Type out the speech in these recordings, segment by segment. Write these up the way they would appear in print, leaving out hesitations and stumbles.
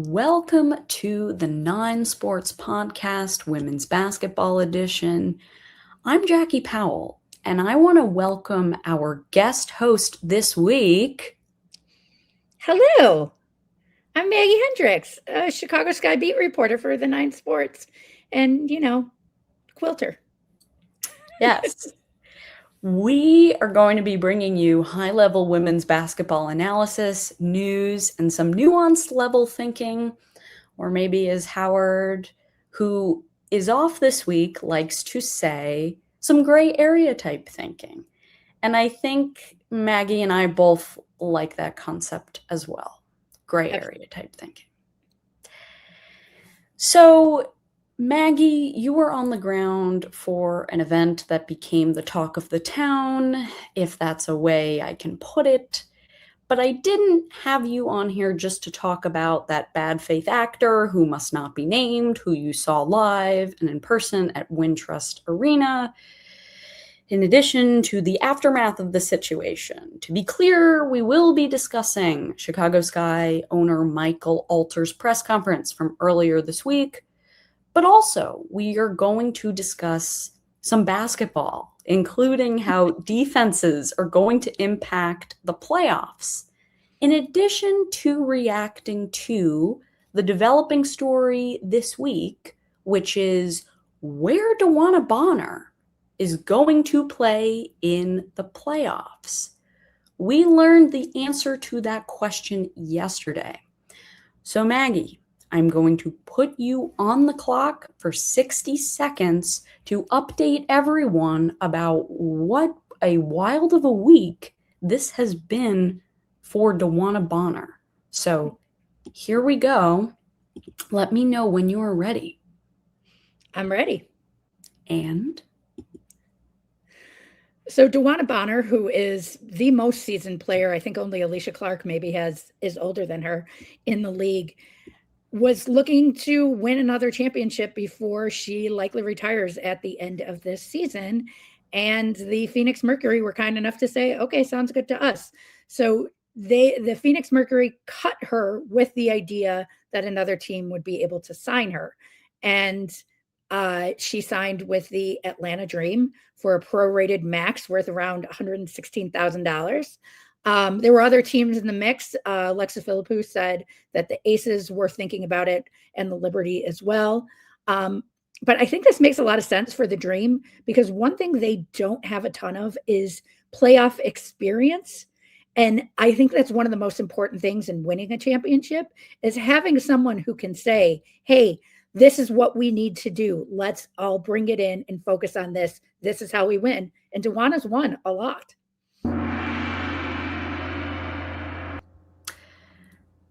Welcome to the Nine Sports Podcast, Women's Basketball Edition. I'm Jackie Powell, and I want to welcome our guest host this week. Hello, I'm Maggie Hendricks, a Chicago Sky beat reporter for the Nine Sports, and, quilter. Yes. We are going to be bringing you high-level women's basketball analysis, news, and some nuanced level thinking, or maybe as Howard, who is off this week, likes to say, some gray area type thinking. And I think Maggie and I both like that concept as well, gray area type thinking. So Maggie, you were on the ground for an event that became the talk of the town, if that's a way I can put it. But I didn't have you on here just to talk about that bad faith actor who must not be named, who you saw live and in person at Wintrust Arena, in addition to the aftermath of the situation. To be clear, we will be discussing Chicago Sky owner Michael Alter's press conference from earlier this week. But also, we are going to discuss some basketball, including how defenses are going to impact the playoffs, in addition to reacting to the developing story this week, which is where DeWanna Bonner is going to play in the playoffs. We learned the answer to that question yesterday. So, Maggie, I'm going to put you on the clock for 60 seconds to update everyone about what a wild of a week this has been for DeWanna Bonner. So here we go. Let me know when you are ready. I'm ready. And? So DeWanna Bonner, who is the most seasoned player, I think only Alicia Clark maybe is older than her in the league, was looking to win another championship before she likely retires at the end of this season. And the Phoenix Mercury were kind enough to say, okay, sounds good to us. So the Phoenix Mercury cut her with the idea that another team would be able to sign her. And she signed with the Atlanta Dream for a prorated max worth around $116,000. There were other teams in the mix. Alexa Philippou said that the Aces were thinking about it and the Liberty as well. But I think this makes a lot of sense for the Dream because one thing they don't have a ton of is playoff experience. And I think that's one of the most important things in winning a championship is having someone who can say, hey, this is what we need to do. Let's all bring it in and focus on this. This is how we win. And DeWanna's won a lot.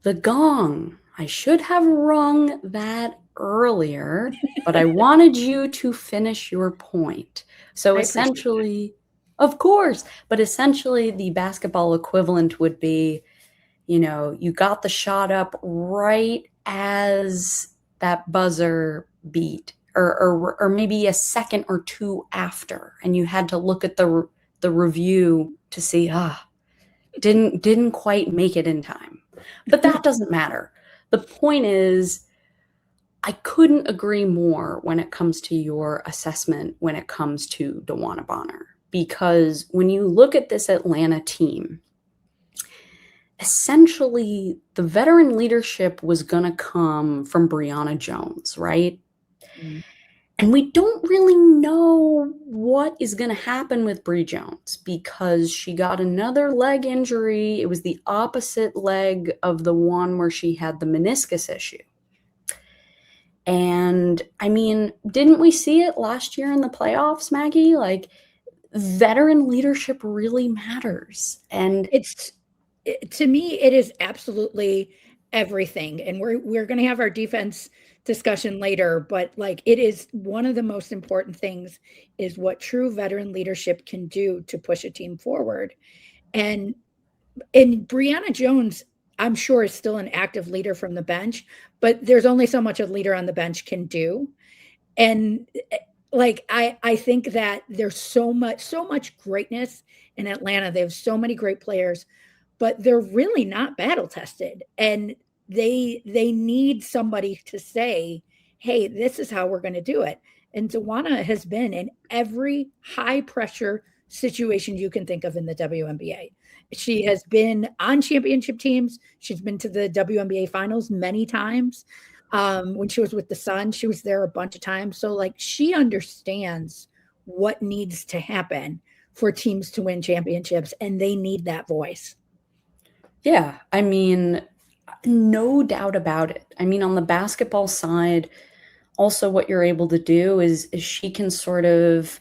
The gong. I should have rung that earlier, but I wanted you to finish your point. So essentially, of course, but essentially the basketball equivalent would be, you got the shot up right as that buzzer beat, or maybe a second or two after, and you had to look at the review to see, didn't quite make it in time. But that doesn't matter. The point is, I couldn't agree more when it comes to your assessment when it comes to DeWanna Bonner. Because when you look at this Atlanta team, essentially the veteran leadership was going to come from Brianna Jones, right? Mm-hmm. And we don't really know what is going to happen with Bree Jones because she got another leg injury. It was the opposite leg of the one where she had the meniscus issue. And I mean, didn't we see it last year in the playoffs, Maggie? Like, veteran leadership really matters. And to me, it is absolutely everything. And we're going to have our defense discussion later, but like it is one of the most important things is what true veteran leadership can do to push a team forward. And Brianna Jones, I'm sure, is still an active leader from the bench, but there's only so much a leader on the bench can do. And like I think that there's so much greatness in Atlanta. They have so many great players, but they're really not battle tested. And they need somebody to say, hey, this is how we're going to do it. And DeWanna has been in every high pressure situation you can think of in the WNBA. She has been on championship teams. She's been to the WNBA finals many times. When she was with the Sun, she was there a bunch of times. So like she understands what needs to happen for teams to win championships, and they need that voice. Yeah, I mean, no doubt about it. I mean, on the basketball side, also what you're able to do is she can sort of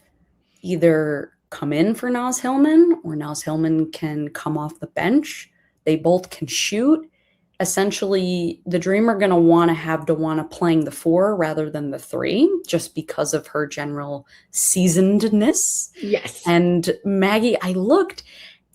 either come in for Naz Hillman or Naz Hillman can come off the bench. They both can shoot. Essentially, the Dream are going to want to have DeWanna playing the 4 rather than the 3, just because of her general seasonedness. Yes. And Maggie, I looked,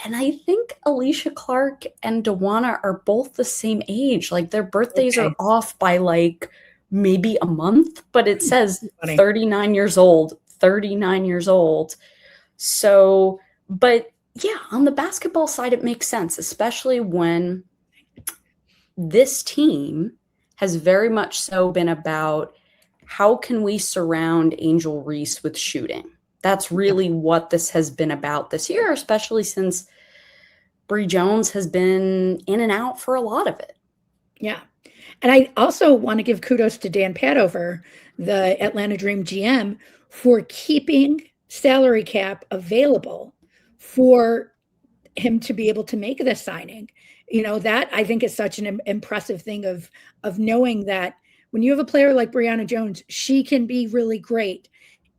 and I think Alicia Clark and DeWanna are both the same age. Like their birthdays are off by like maybe a month, but it says 39 years old, 39 years old. So, but yeah, on the basketball side, it makes sense, especially when this team has very much so been about how can we surround Angel Reese with shooting. That's really what this has been about this year, especially since Bree Jones has been in and out for a lot of it. Yeah. And I also want to give kudos to Dan Padover, the Atlanta Dream GM, for keeping salary cap available for him to be able to make this signing. You know, that I think is such an impressive thing of knowing that when you have a player like Brianna Jones, she can be really great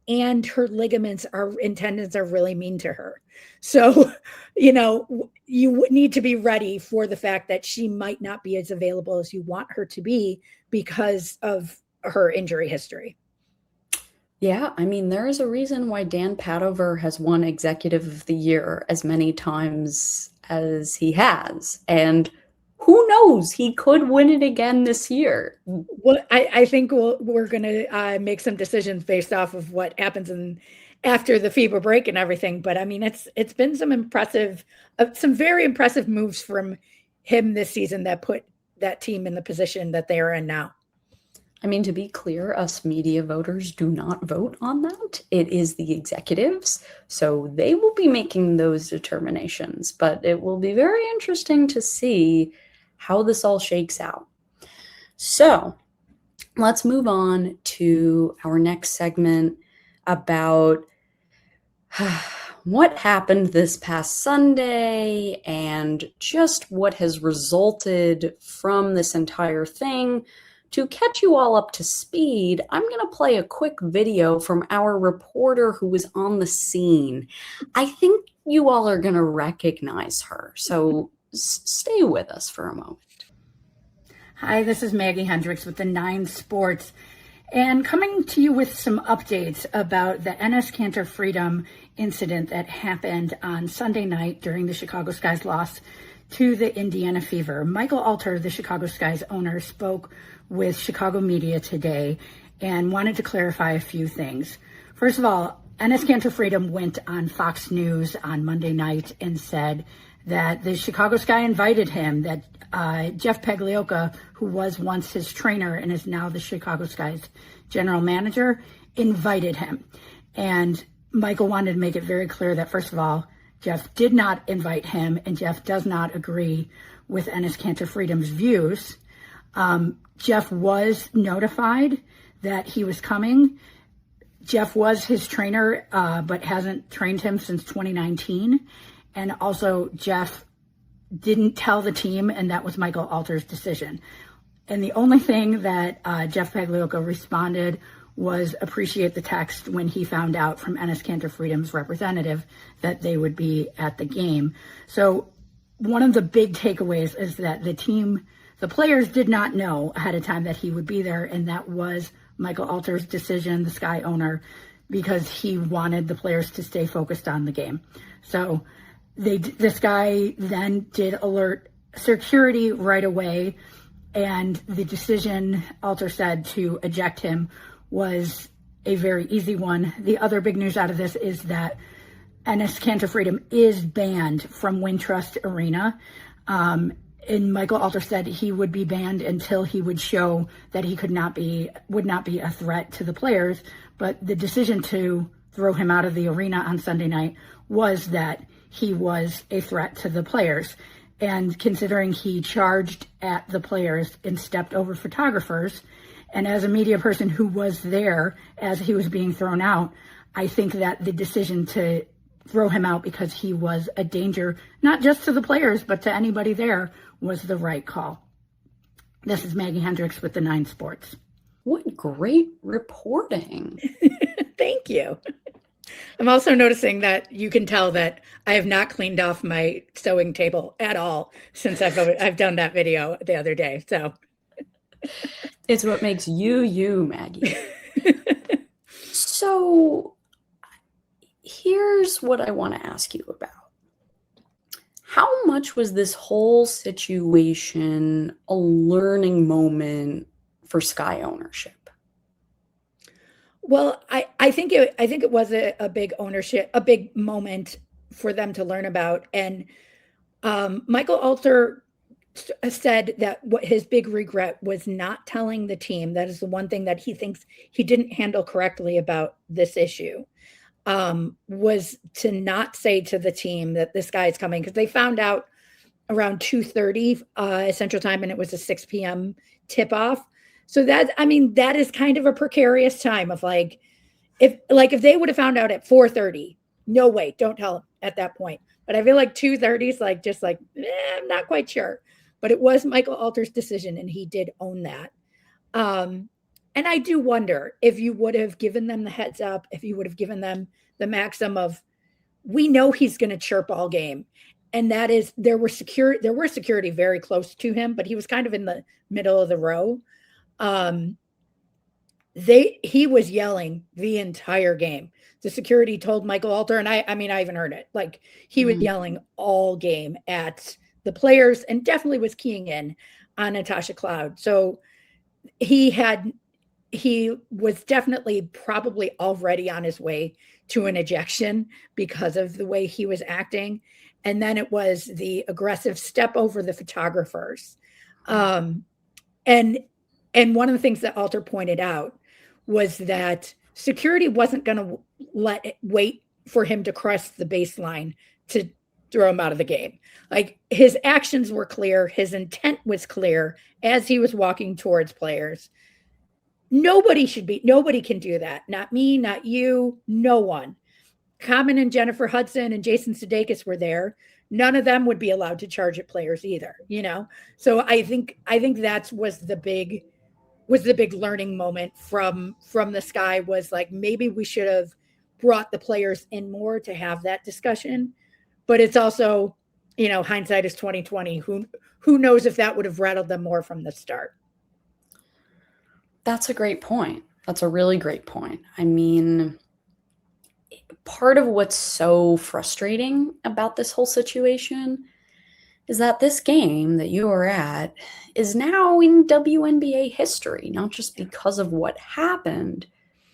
and her ligaments and tendons are really mean to her. So, you know, you need to be ready for the fact that she might not be as available as you want her to be because of her injury history. Yeah, I mean, there is a reason why Dan Padover has won Executive of the Year as many times as he has. And who knows, he could win it again this year. Well, I think we're going to make some decisions based off of what happens after the FIBA break and everything. But I mean, it's been some very impressive moves from him this season that put that team in the position that they are in now. I mean, to be clear, us media voters do not vote on that. It is the executives, so they will be making those determinations. But it will be very interesting to see how this all shakes out. So let's move on to our next segment about what happened this past Sunday and just what has resulted from this entire thing. To catch you all up to speed, I'm going to play a quick video from our reporter who was on the scene. I think you all are going to recognize her, so stay with us for a moment. Hi, this is Maggie Hendricks with the 9 Sports, and coming to you with some updates about the Enes Kanter Freedom incident that happened on Sunday night during the Chicago Sky's loss to the Indiana Fever. Michael Alter, the Chicago Sky's owner, spoke with Chicago media today and wanted to clarify a few things. First of all, Enes Kanter Freedom went on Fox News on Monday night and said that the Chicago Sky invited him, that Jeff Pagliocca, who was once his trainer and is now the Chicago Sky's general manager, invited him. And Michael wanted to make it very clear that, first of all, Jeff did not invite him, and Jeff does not agree with Enes Kanter Freedom's views. Jeff was notified that he was coming. Jeff was his trainer, but hasn't trained him since 2019. And also, Jeff didn't tell the team, and that was Michael Alter's decision. And the only thing that Jeff Pagliocca responded was appreciate the text when he found out from Enes Kanter Freedom's representative that they would be at the game. So one of the big takeaways is that the players did not know ahead of time that he would be there, and that was Michael Alter's decision, the Sky owner, because he wanted the players to stay focused on the game. So the Sky then did alert security right away, and the decision, Alter said, to eject him was a very easy one. The other big news out of this is that Enes Kanter Freedom is banned from Wintrust Arena. and Michael Alter said he would be banned until he would show that he would not be a threat to the players. But the decision to throw him out of the arena on Sunday night was that he was a threat to the players. And considering he charged at the players and stepped over photographers, and as a media person who was there as he was being thrown out, I think that the decision to throw him out because he was a danger, not just to the players, but to anybody there, was the right call. This is Maggie Hendricks with the 9 Sports. What great reporting. Thank you. I'm also noticing that you can tell that I have not cleaned off my sewing table at all since I've done that video the other day. So it's what makes you, Maggie. So here's what I want to ask you about. How much was this whole situation a learning moment for Sky ownership? Well, I think it was a big moment for them to learn about. And Michael Alter said that what his big regret was not telling the team. That is the one thing that he thinks he didn't handle correctly about this issue, was to not say to the team that this guy is coming, because they found out around 2:30 Central Time, and it was a 6 p.m. tip off. So that is kind of a precarious time of if they would have found out at 4:30, no way, don't tell them at that point. But I feel like 2:30 is I'm not quite sure. But it was Michael Alter's decision, and he did own that. And I do wonder if you would have given them the heads up, if you would have given them the maxim of, we know he's going to chirp all game. And that is, there were security very close to him, but he was kind of in the middle of the row. He was yelling the entire game. The security told Michael Alter, and I even heard it, he was yelling all game at the players, and definitely was keying in on Natasha Cloud. So he was definitely probably already on his way to an ejection because of the way he was acting. And then it was the aggressive step over the photographers. And one of the things that Alter pointed out was that security wasn't going to wait for him to cross the baseline to throw him out of the game. His actions were clear. His intent was clear as he was walking towards players. Nobody can do that. Not me, not you, no one. Common and Jennifer Hudson and Jason Sudeikis were there. None of them would be allowed to charge at players either, So I think that was the big learning moment from the Sky, was maybe we should have brought the players in more to have that discussion. But it's also, hindsight is 2020. Who knows if that would have rattled them more from the start. That's a great point. That's a really great point. I mean, part of what's so frustrating about this whole situation is that this game that you are at is now in WNBA history, not just because of what happened,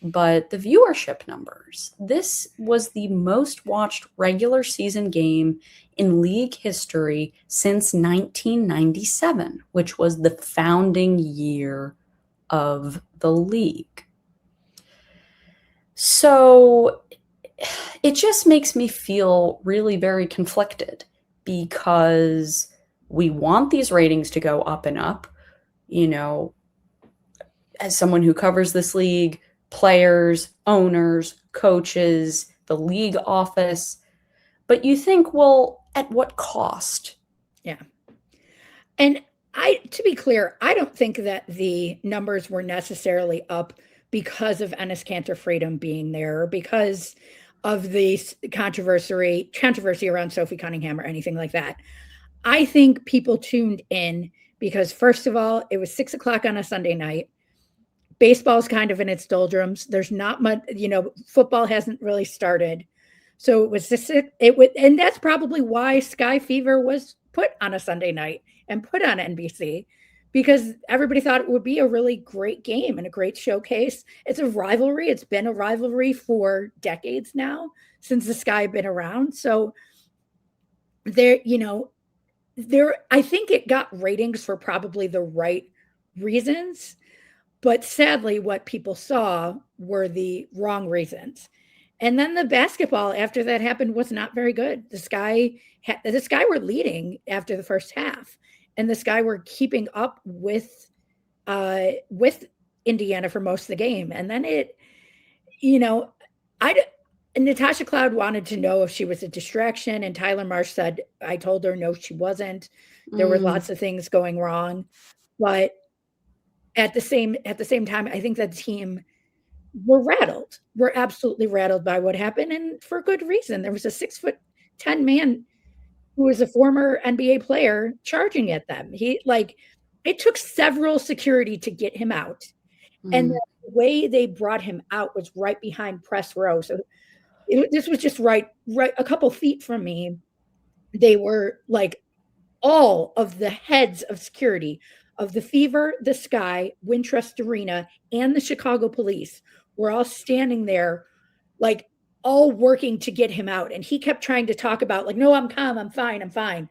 but the viewership numbers. This was the most watched regular season game in league history since 1997, which was the founding year of the league. So it just makes me feel really very conflicted, because we want these ratings to go up and up. As someone who covers this league, players, owners, coaches, the league office. But you think, well, at what cost? Yeah. And to be clear, I don't think that the numbers were necessarily up because of Enes Kanter Freedom being there, or because of the controversy around Sophie Cunningham or anything like that. I think people tuned in because, first of all, it was 6:00 on a Sunday night. Baseball's kind of in its doldrums. There's not much, football hasn't really started. So and that's probably why Sky Fever was put on a Sunday night and put on NBC, because everybody thought it would be a really great game and a great showcase. It's a rivalry. It's been a rivalry for decades now, since the Sky been around. So there, I think it got ratings for probably the right reasons, but sadly, what people saw were the wrong reasons. And then the basketball after that happened was not very good. The Sky were leading after the first half, and the Sky were keeping up with Indiana for most of the game. And then you know, I Natasha Cloud wanted to know if she was a distraction, and Tyler Marsh said, "I told her no, she wasn't. There were Mm, lots of things going wrong, but at the same time, I think that team were rattled. We're absolutely rattled by what happened, and for good reason. There was a 6'10" man who was a former NBA player charging at them. It took several security to get him out, and mm. the way they brought him out was right behind press row. So this was just right a couple feet from me. They were like all of the heads of security of the Fever, the Sky, Wintrust Arena, and the Chicago police were all standing there, like all working to get him out. And he kept trying to talk about, like, no, I'm calm, I'm fine, I'm fine.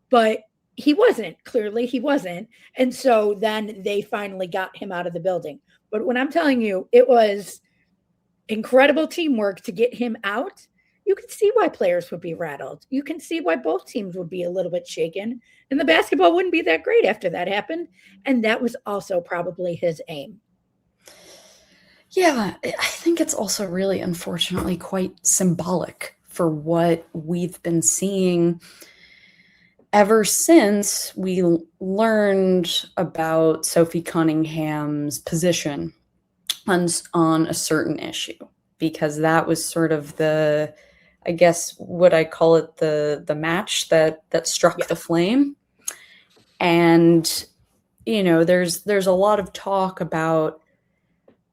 But he wasn't, clearly, he wasn't. And so then they finally got him out of the building. But when I'm telling you, it was incredible teamwork to get him out. You can see why players would be rattled. You can see why both teams would be a little bit shaken. And the basketball wouldn't be that great after that happened. And that was also probably his aim. Yeah, I think it's also really unfortunately quite symbolic for what we've been seeing ever since we learned about Sophie Cunningham's position on a certain issue, because that was sort of the, I guess, what I call it, the match that struck the Yes. flame. And there's a lot of talk about,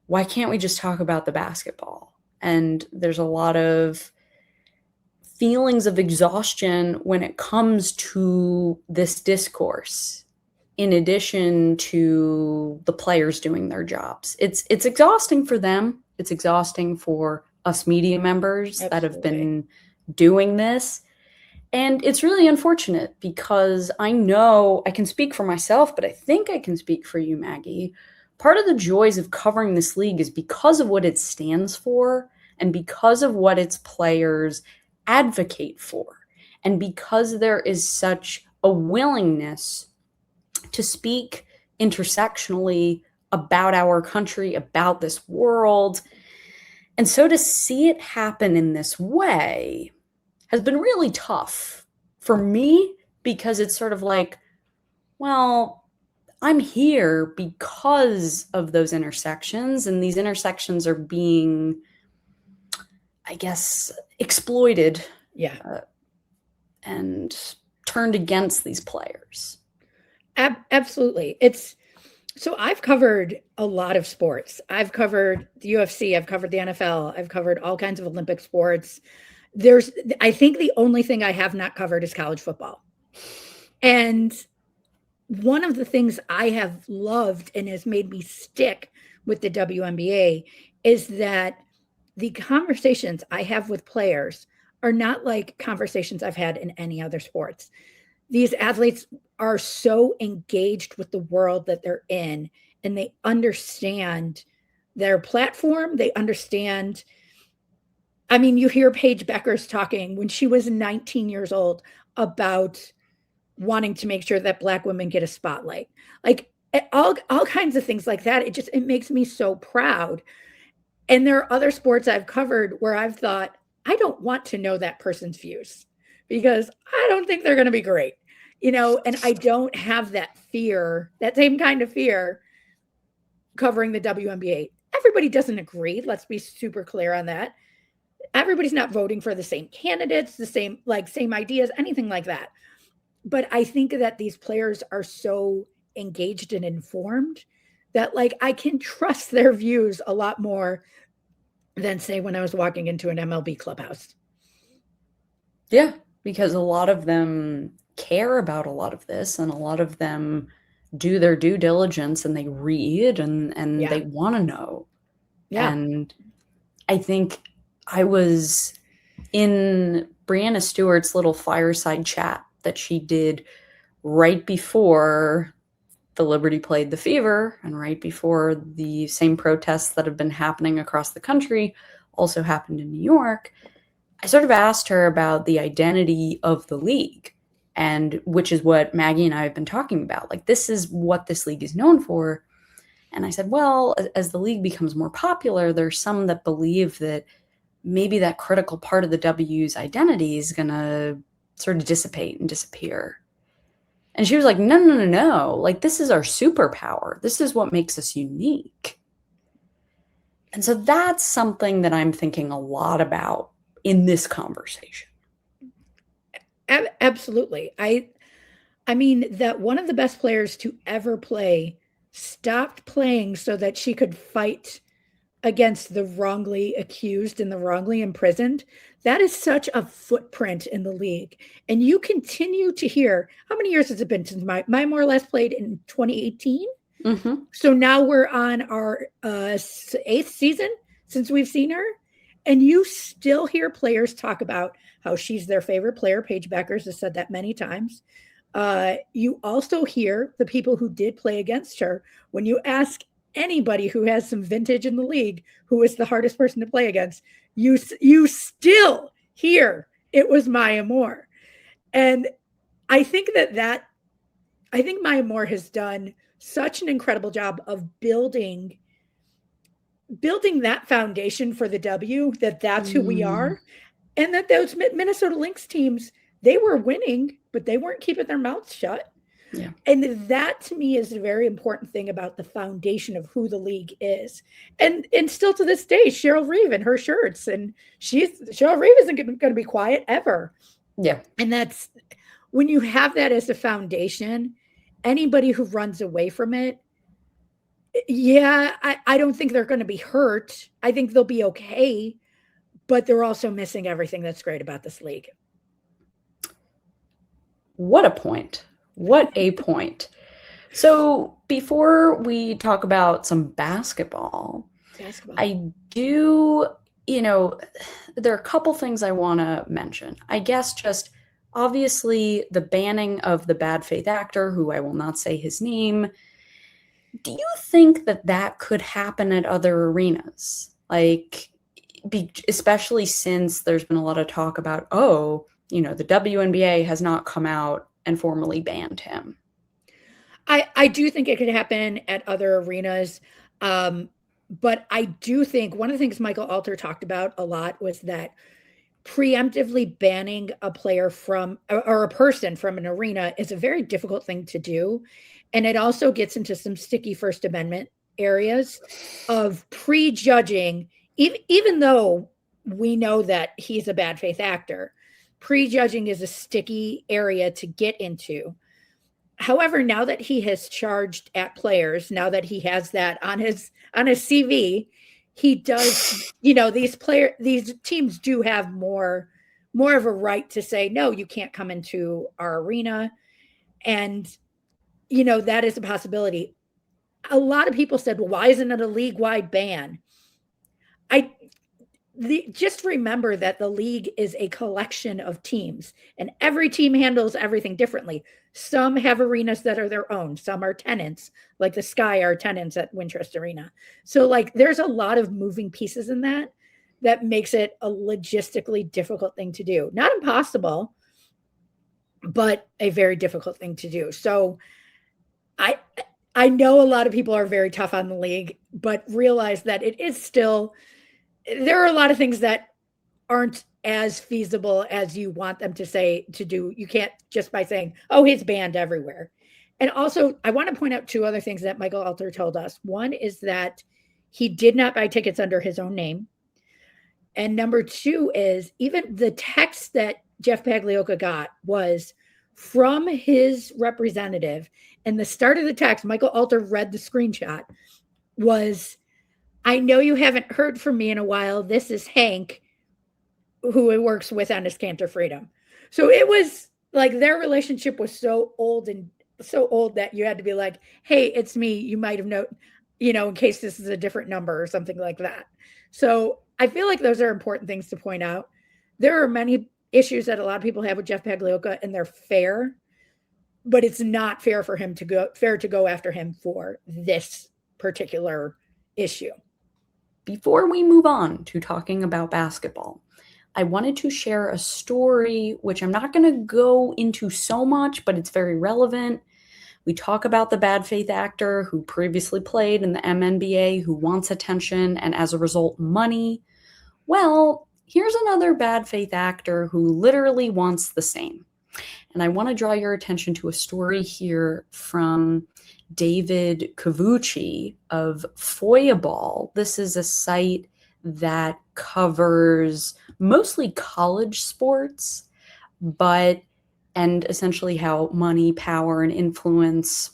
why can't we just talk about the basketball? And there's a lot of feelings of exhaustion when it comes to this discourse, in addition to the players doing their jobs. It's exhausting for them. It's exhausting for us media members that have Absolutely. been doing this. And it's really unfortunate, because I know I can speak for myself, but I think I can speak for you, Maggie. Part of the joys of covering this league is because of what it stands for, and because of what its players advocate for, and because there is such a willingness to speak intersectionally about our country, about this world. And so to see it happen in this way has been really tough for me, because it's sort of like, well, I'm here because of those intersections, and these intersections are being, I guess, exploited Yeah. and turned against these players. Absolutely. So I've covered a lot of sports. I've covered the UFC, I've covered the NFL, I've covered all kinds of Olympic sports. I think the only thing I have not covered is college football. And one of the things I have loved and has made me stick with the WNBA is that the conversations I have with players are not like conversations I've had in any other sports. These athletes are so engaged with the world that they're in, and they understand their platform. They understand. I mean, you hear Paige Beckers talking when she was 19 years old about wanting to make sure that Black women get a spotlight. Like all kinds of things like that. It makes me so proud. And there are other sports I've covered where I've thought, I don't want to know that person's views because I don't think they're going to be great. And I don't have that fear, that same kind of fear covering the WNBA. Everybody doesn't agree. Let's be super clear on that. Everybody's not voting for the same candidates, the same ideas, anything like that. But I think that these players are so engaged and informed that I can trust their views a lot more than, say, when I was walking into an MLB clubhouse. Yeah, because a lot of them care about a lot of this, and a lot of them do their due diligence, and they read, and Yeah. they want to know. Yeah. And I think I was in Brianna Stewart's little fireside chat that she did right before the Liberty played the Fever, and right before the same protests that have been happening across the country also happened in New York, I sort of asked her about the identity of the league, and which is what Maggie and I have been talking about. Like, this is what this league is known for. And I said, well, as the league becomes more popular, there's some that believe that maybe that critical part of the W's identity is going to sort of dissipate and disappear. And she was like, no, no, no, no. Like, this is our superpower. This is what makes us unique. And so that's something that I'm thinking a lot about in this conversation. Absolutely. I mean, that one of the best players to ever play stopped playing so that she could fight against the wrongly accused and the wrongly imprisoned. That is such a footprint in the league. And you continue to hear, how many years has it been since my more or less played in 2018? Mm-hmm. So now we're on our 8th season since we've seen her. And you still hear players talk about how she's their favorite player. Paige Beckers has said that many times. You also hear the people who did play against her. When you ask anybody who has some vintage in the league who is the hardest person to play against, you still hear it was Maya Moore. And I think I think Maya Moore has done such an incredible job of building that foundation for the W, that's who we are. And that those Minnesota Lynx teams, they were winning, but they weren't keeping their mouths shut. Yeah. And that to me is a very important thing about the foundation of who the league is. And still to this day, Cheryl Reeve and her shirts, and Cheryl Reeve isn't going to be quiet ever. Yeah. And that's when you have that as a foundation, anybody who runs away from it, yeah, I don't think they're going to be hurt. I think they'll be okay, but they're also missing everything that's great about this league. What a point. What a point. So before we talk about some basketball, I do, there are a couple things I want to mention. I guess just obviously the banning of the bad faith actor, who I will not say his name. Do you think that could happen at other arenas? Like, especially since there's been a lot of talk about, the WNBA has not come out and formally banned him. I do think it could happen at other arenas. But I do think one of the things Michael Alter talked about a lot was that preemptively banning a player from or a person from an arena is a very difficult thing to do. And it also gets into some sticky First Amendment areas of prejudging, even though we know that he's a bad faith actor, prejudging is a sticky area to get into. However, now that he has charged at players, now that he has that on his CV, he does, these teams do have more of a right to say, no, you can't come into our arena. And, that is a possibility. A lot of people said, well, why isn't it a league-wide ban? Just remember that the league is a collection of teams, and every team handles everything differently. Some have arenas that are their own. Some are tenants, like the Sky are tenants at Wintrust Arena. So there's a lot of moving pieces in that makes it a logistically difficult thing to do. Not impossible, but a very difficult thing to do. So I know a lot of people are very tough on the league, but realize that it is still, there are a lot of things that aren't as feasible as you want them to do. You can't just by saying, oh, he's banned everywhere. And also, I want to point out two other things that Michael Alter told us. One is that he did not buy tickets under his own name. And number two is even the text that Jeff Pagliocca got was from his representative. And the start of the text, Michael Alter read the screenshot, was, I know you haven't heard from me in a while. This is Hank, who he works with on his Cantor Freedom. So it was like their relationship was so old that you had to be like, hey, it's me. You might have known, in case this is a different number or something like that. So I feel like those are important things to point out. There are many issues that a lot of people have with Jeff Pagliocca, and they're fair. but it's not fair to go after him for this particular issue. Before we move on to talking about basketball, I wanted to share a story, which I'm not going to go into so much, but it's very relevant. We talk about the bad faith actor who previously played in the MNBA who wants attention and as a result, money. Well, here's another bad faith actor who literally wants the same. And I want to draw your attention to a story here from David Cavucci of Foyaball. This is a site that covers mostly college sports, and essentially how money, power, and influence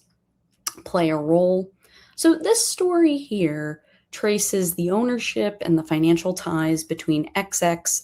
play a role. So this story here traces the ownership and the financial ties between XY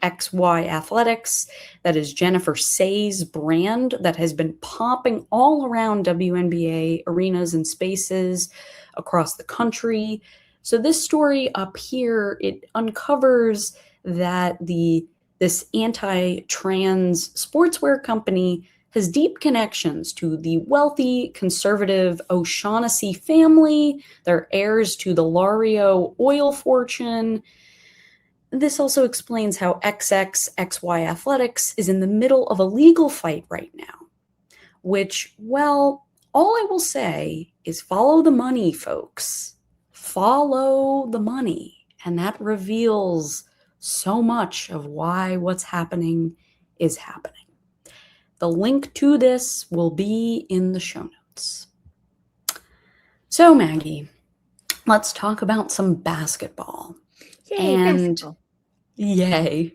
Athletics, that is Jennifer Say's brand that has been popping all around WNBA arenas and spaces across the country. So this story up here, it uncovers that this anti-trans sportswear company has deep connections to the wealthy, conservative O'Shaughnessy family. They're heirs to the Lario oil fortune. This also explains how XY Athletics is in the middle of a legal fight right now, which, well, all I will say is follow the money, folks. Follow the money. And that reveals so much of why what's happening is happening. The link to this will be in the show notes. So, Maggie, let's talk about some basketball. Yay, basketball. Yay.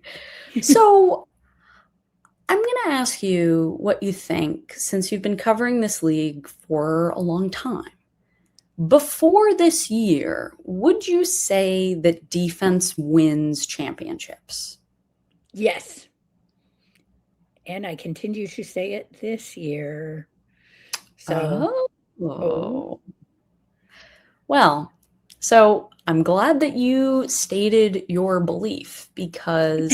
So, I'm going to ask you what you think, since you've been covering this league for a long time. Before this year, would you say that defense wins championships? Yes. And I continue to say it this year. Well, so I'm glad that you stated your belief, because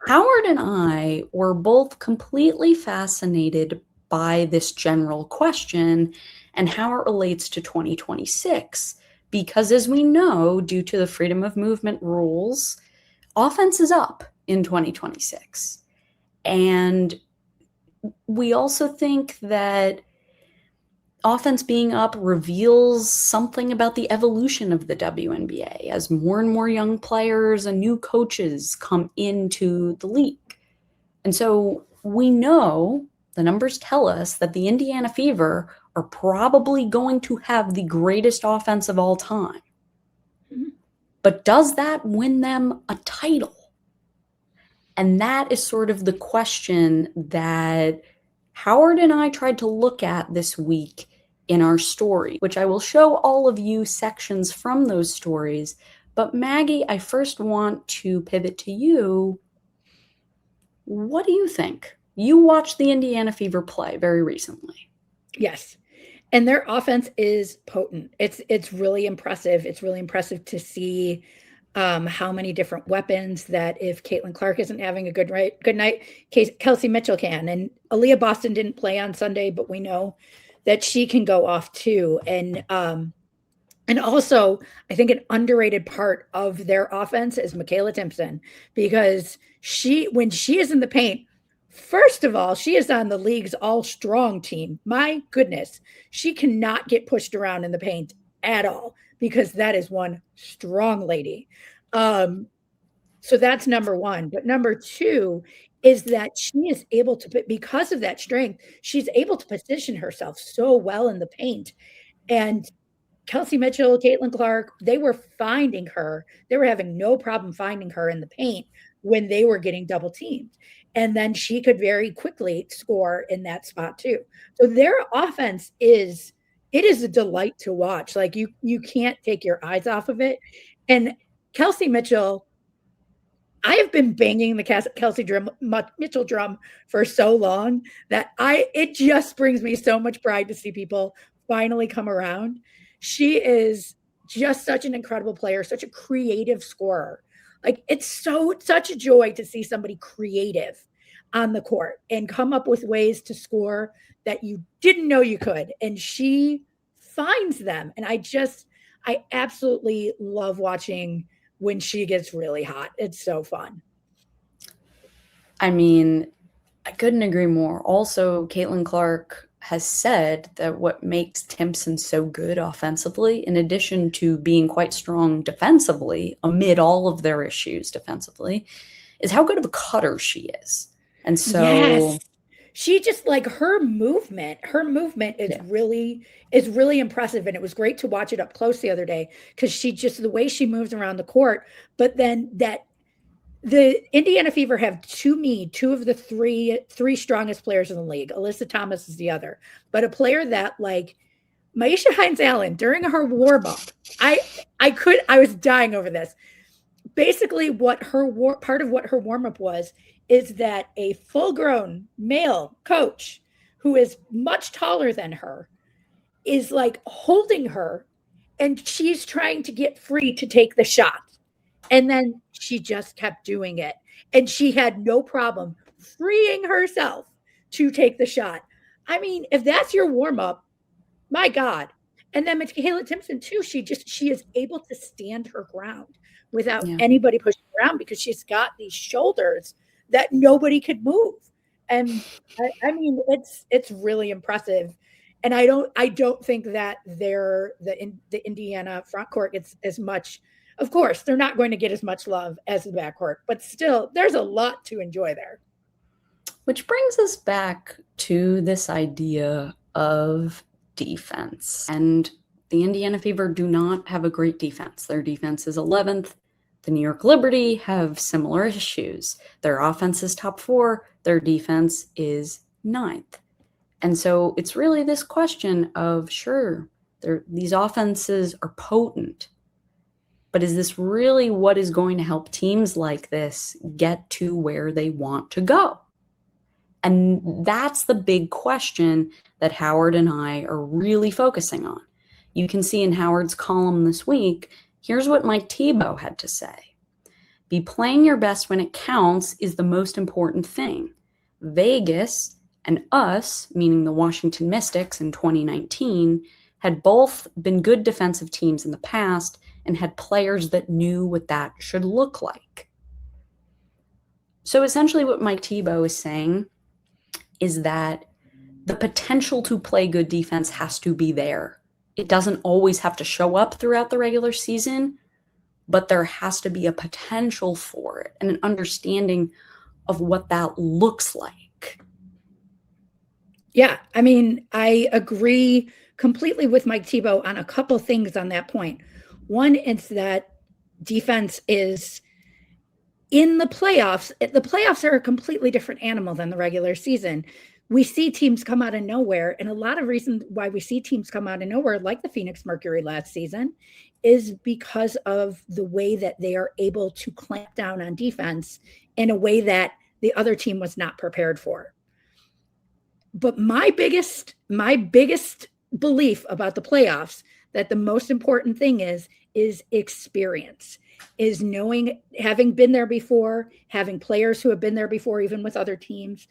Howard and I were both completely fascinated by this general question and how it relates to 2026. Because as we know, due to the freedom of movement rules, offense is up in 2026. And we also think that offense being up reveals something about the evolution of the WNBA as more and more young players and new coaches come into the league. And so we know, the numbers tell us, that the Indiana Fever are probably going to have the greatest offense of all time. Mm-hmm. But does that win them a title? And that is sort of the question that Howard and I tried to look at this week in our story, which I will show all of you sections from those stories. But Maggie, I first want to pivot to you. What do you think? You watched the Indiana Fever play very recently. Yes. And their offense is potent. It's really impressive. It's really impressive to see how many different weapons that if Caitlin Clark isn't having a good night, Kelsey Mitchell can. And Aaliyah Boston didn't play on Sunday, but we know that she can go off too. And also, I think an underrated part of their offense is Michaela Timpson, because when she is in the paint, first of all, she is on the league's all-strong team. My goodness, she cannot get pushed around in the paint at all, because that is one strong lady. So that's number one. But number two is that she is able to, because of that strength, she's able to position herself so well in the paint. And Kelsey Mitchell, Caitlin Clark, they were finding her. They were having no problem finding her in the paint when they were getting double teamed. And then she could very quickly score in that spot too. So their offense is a delight to watch. Like you can't take your eyes off of it. And Kelsey Mitchell, I have been banging the Kelsey Mitchell drum for so long that it just brings me so much pride to see people finally come around. She is just such an incredible player, such a creative scorer. Like, it's such a joy to see somebody creative. on the court and come up with ways to score that you didn't know you could. And she finds them. And I absolutely love watching when she gets really hot. It's so fun. I mean, I couldn't agree more. Also, Caitlin Clark has said that what makes Timpson so good offensively, in addition to being quite strong defensively, amid all of their issues defensively, is how good of a cutter she is. And so, yes, she just like her movement is yeah, really impressive. And it was great to watch it up close the other day because she just the way she moves around the court. But then the Indiana Fever have two of the three strongest players in the league. Alyssa Thomas is the other, but a player that like Maisha Hines Allen during her warm up, I was dying over this. Basically, part of what her warm up was is that a full grown male coach who is much taller than her is like holding her, and she's trying to get free to take the shot. And then she just kept doing it. And she had no problem freeing herself to take the shot. I mean, if that's your warm up, my God. And then Michaela Timpson, too, she is able to stand her ground without yeah. anybody pushing around because she's got these shoulders that nobody could move. And I mean, it's really impressive. And I don't think that the Indiana front court gets as much. Of course, they're not going to get as much love as the backcourt, but still, there's a lot to enjoy there. Which brings us back to this idea of defense. And the Indiana Fever do not have a great defense. Their defense is 11th. The New York Liberty have similar issues. Their offense is top 4. Their defense is 9th. And so it's really this question of, sure, these offenses are potent, but is this really what is going to help teams like this get to where they want to go? And that's the big question that Howard and I are really focusing on. You can see in Howard's column this week, here's what Mike Thibault had to say. Be playing your best when it counts is the most important thing. Vegas and us, meaning the Washington Mystics in 2019, had both been good defensive teams in the past and had players that knew what that should look like. So essentially what Mike Thibault is saying is that the potential to play good defense has to be there. It doesn't always have to show up throughout the regular season, but there has to be a potential for it and an understanding of what that looks like. Yeah, I mean, I agree completely with Mike Thibault on a couple things on that point. One is that defense is in the playoffs. The playoffs are a completely different animal than the regular season. We see teams come out of nowhere. And a lot of reasons why we see teams come out of nowhere, like the Phoenix Mercury last season, is because of the way that they are able to clamp down on defense in a way that the other team was not prepared for. But my biggest belief about the playoffs, that the most important thing is experience, is knowing, having been there before, having players who have been there before, even with other teams,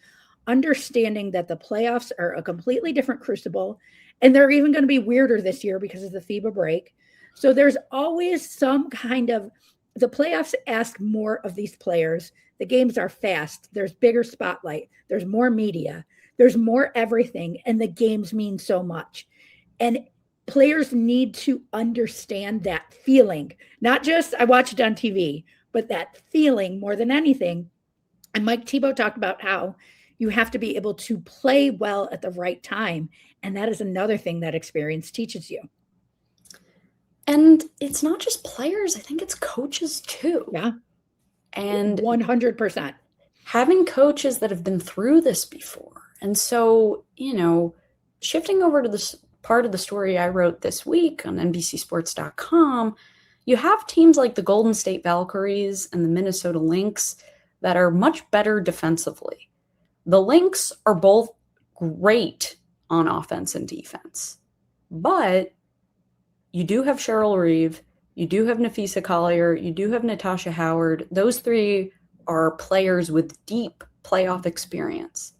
understanding that the playoffs are a completely different crucible, and they're even going to be weirder this year because of the FIBA break. So there's always some kind of, the playoffs ask more of these players. The games are fast. There's bigger spotlight. There's more media. There's more everything. And the games mean so much. And players need to understand that feeling, not just I watched it on TV, but that feeling more than anything. And Mike Thibault talked about how you have to be able to play well at the right time. And that is another thing that experience teaches you. And it's not just players. I think it's coaches too. Yeah. And 100%. Having coaches that have been through this before. And so, shifting over to this part of the story I wrote this week on NBCSports.com, you have teams like the Golden State Valkyries and the Minnesota Lynx that are much better defensively. The Lynx are both great on offense and defense, but you do have Cheryl Reeve, you do have Nafisa Collier, you do have Natasha Howard. Those three are players with deep playoff experience.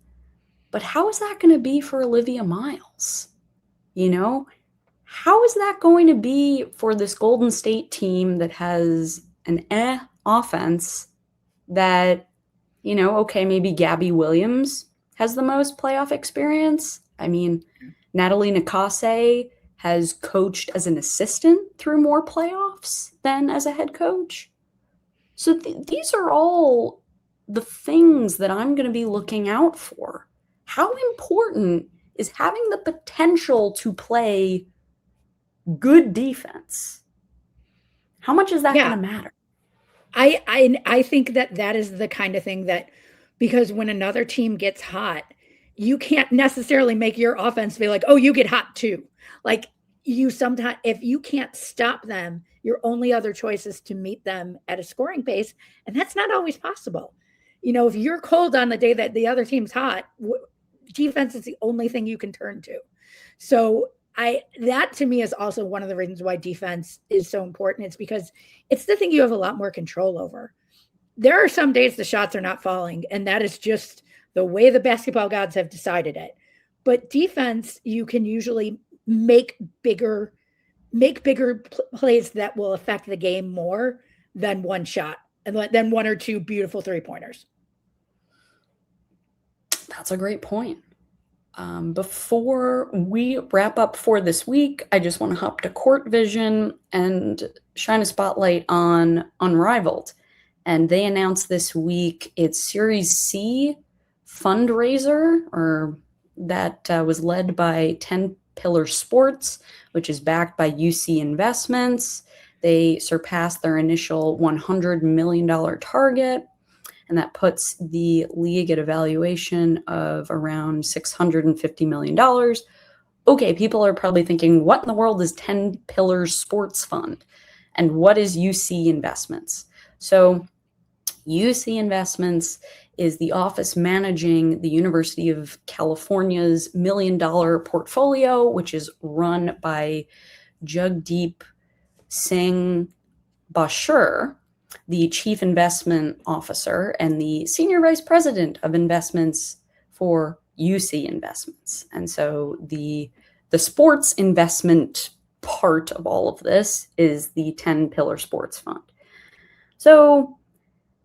But how is that going to be for Olivia Miles? You know, how is that going to be for this Golden State team that has an offense that, okay, maybe Gabby Williams has the most playoff experience? I mean, Natalie Nakase has coached as an assistant through more playoffs than as a head coach. So these are all the things that I'm going to be looking out for. How important is having the potential to play good defense? How much is that going to matter? I think that is the kind of thing that, because when another team gets hot, you can't necessarily make your offense be like, oh, you get hot too. Like, you sometimes, if you can't stop them, your only other choice is to meet them at a scoring pace. And that's not always possible. If you're cold on the day that the other team's hot, defense is the only thing you can turn to. So that to me is also one of the reasons why defense is so important. It's because it's the thing you have a lot more control over. There are some days the shots are not falling, and that is just the way the basketball gods have decided it. But defense, you can usually make bigger plays that will affect the game more than one shot and then one or two beautiful 3-pointers. That's a great point. Before we wrap up for this week, I just want to hop to Court Vision and shine a spotlight on Unrivaled. And they announced this week its Series C fundraiser, or that was led by 10 Pillar Sports, which is backed by UC Investments. They surpassed their initial $100 million target, and that puts the league at a valuation of around $650 million. Okay, people are probably thinking, what in the world is 10 Pillars Sports Fund? And what is UC Investments? So UC Investments is the office managing the University of California's $1 million portfolio, which is run by Jagdeep Singh Bashir, the chief investment officer and the senior vice president of investments for UC Investments. And so the sports investment part of all of this is the 10 Pillar Sports Fund. So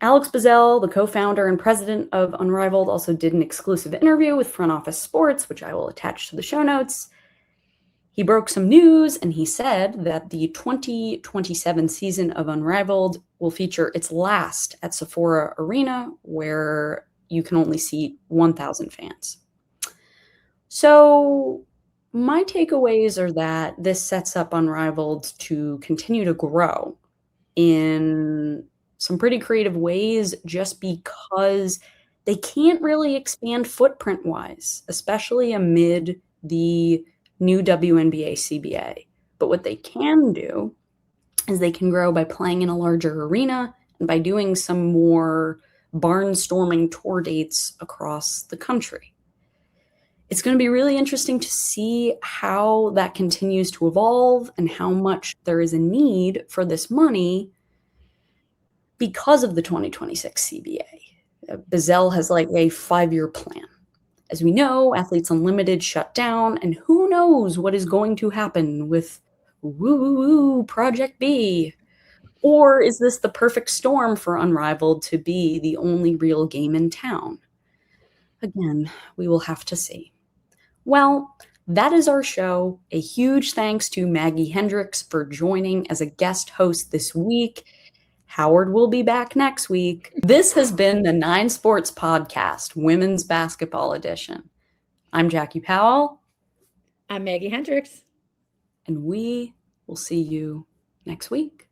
Alex Bazell, the co-founder and president of Unrivaled, also did an exclusive interview with Front Office Sports, which I will attach to the show notes. He broke some news, and he said that the 2027 season of Unrivaled will feature its last at Sephora Arena, where you can only seat 1,000 fans. So my takeaways are that this sets up Unrivaled to continue to grow in some pretty creative ways, just because they can't really expand footprint-wise, especially amid the new WNBA CBA. But what they can do is they can grow by playing in a larger arena and by doing some more barnstorming tour dates across the country. It's going to be really interesting to see how that continues to evolve and how much there is a need for this money because of the 2026 CBA. Bazell has like a 5-year plan. As we know, Athletes Unlimited shut down, and who knows what is going to happen with Project B? Or is this the perfect storm for Unrivaled to be the only real game in town? Again, we will have to see. Well, that is our show. A huge thanks to Maggie Hendricks for joining as a guest host this week. Howard will be back next week. This has been the 9 Sports Podcast, Women's Basketball Edition. I'm Jackie Powell. I'm Maggie Hendricks. And we will see you next week.